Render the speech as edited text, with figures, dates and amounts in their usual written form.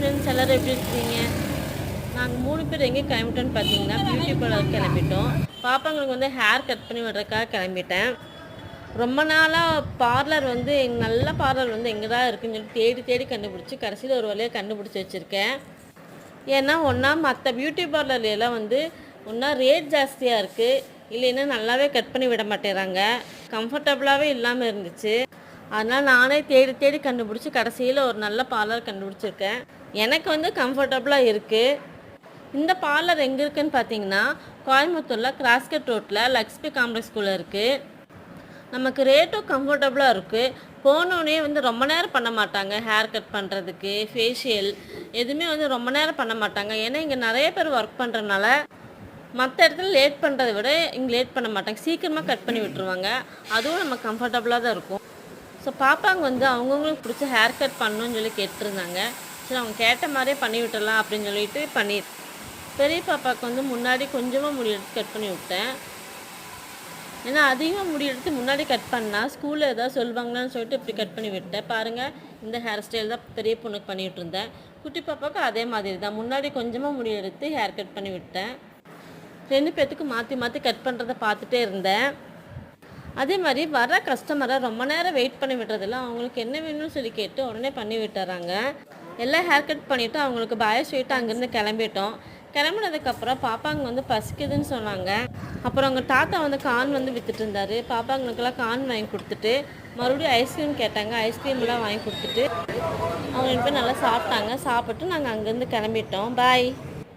Friends எல்லோரும் எப்படி இருக்கீங்க? நாங்கள் 3 பேர் எங்கே கிளம்பிட்டோன்னு பார்த்தீங்கன்னா பியூட்டி பார்லர் கிளம்பிட்டோம். பாப்பாங்களுக்கு வந்து ஹேர் கட் பண்ணி விடுறதுக்காக கிளம்பிட்டேன். ரொம்ப நாளாக பார்லர் வந்து நல்ல பார்லர் வந்து எங்கே தான் இருக்குன்னு சொல்லி தேடி தேடி கண்டுபிடிச்சி கடைசியில் ஒரு வழியாக கண்டுபிடிச்சி வச்சுருக்கேன். ஏன்னா ஒன்றா மற்ற பியூட்டி பார்லர்லாம் வந்து ஒன்றா ரேட் ஜாஸ்தியாக இருக்குது, இல்லைன்னா நல்லாவே கட் பண்ணி விட மாட்டேறாங்க, கம்ஃபர்டபுளாகவே இல்லாமல் இருந்துச்சு. அதனால் நானே தேடி தேடி கண்டுபிடிச்சி கடைசியில் ஒரு நல்ல பார்லர் கண்டுபிடிச்சிருக்கேன். எனக்கு வந்து கம்ஃபர்டபுளாக இருக்குது. இந்த பார்லர் எங்கே இருக்குதுன்னு பார்த்தீங்கன்னா கோயம்புத்தூரில் கிராஸ்கட் ரோட்டில் லக்ஷ்மி காம்ப்ளெக்ஸ்குள்ளே இருக்குது. நமக்கு ரேட்டும் கம்ஃபர்டபுளாக இருக்குது. போனோடனே வந்து ரொம்ப நேரம் பண்ண மாட்டாங்க, ஹேர் கட் பண்ணுறதுக்கு ஃபேஷியல் எதுவுமே வந்து ரொம்ப நேரம் பண்ண மாட்டாங்க. ஏன்னா இங்கே நிறைய பேர் ஒர்க் பண்ணுறதுனால மற்ற இடத்துல லேட் பண்ணுறதை விட இங்கே லேட் பண்ண மாட்டாங்க, சீக்கிரமாக கட் பண்ணி விட்டுருவாங்க. அதுவும் நம்ம கம்ஃபர்டபுளாக தான் இருக்கும். ஸோ பாப்பாங்க வந்து அவங்கவுங்களுக்கு பிடிச்ச ஹேர் கட் பண்ணணும்னு சொல்லி கேட்டிருந்தாங்க. சரி அவங்க கேட்ட மாதிரியே பண்ணி விட்டுடலாம் அப்படின்னு சொல்லிட்டு பெரிய பாப்பாவுக்கு வந்து முன்னாடி கொஞ்சமாக முடி எடுத்து கட் பண்ணி விட்டேன். ஏன்னா அதிகமாக முடி எடுத்து முன்னாடி கட் பண்ணால் ஸ்கூலில் ஏதாவது சொல்லுவாங்களான்னு சொல்லிட்டு இப்படி கட் பண்ணி விட்டேன். பாருங்கள், இந்த ஹேர் ஸ்டைல் தான் பெரிய பொண்ணுக்கு பண்ணிகிட்டு இருந்தேன். குட்டி பாப்பாவுக்கு அதே மாதிரி தான் முன்னாடி கொஞ்சமாக முடி எடுத்து ஹேர் கட் பண்ணி விட்டேன். 2 பேர்த்துக்கு மாற்றி மாற்றி கட் பண்ணுறதை பார்த்துட்டே இருந்தேன். அதே மாதிரி வர கஸ்டமரை ரொம்ப நேரம் வெயிட் பண்ணி விடுறதில்ல, அவங்களுக்கு என்ன வேணும்னு சொல்லி கேட்டு உடனே பண்ணி விட்டுறாங்க. எல்லாம் ஹேர் கட் பண்ணிவிட்டு அவங்களுக்கு பாய சொல்லிட்டு அங்கேருந்து கிளம்பிட்டோம். கிளம்புனதுக்கப்புறம் பாப்பாங்க வந்து பசிக்குதுன்னு சொன்னாங்க. அப்புறம் அவங்க தாத்தா வந்து கார்ன் வந்து விற்றுட்டு இருந்தார். பாப்பாங்களுக்கெல்லாம் கார்ன் வாங்கி கொடுத்துட்டு மறுபடியும் ஐஸ்கிரீம் கேட்டாங்க. ஐஸ்கிரீம்லாம் வாங்கி கொடுத்துட்டு அவங்க 2 பேர் நல்லா சாப்பிட்டாங்க. சாப்பிட்டு நாங்கள் அங்கேருந்து கிளம்பிட்டோம். பாய்.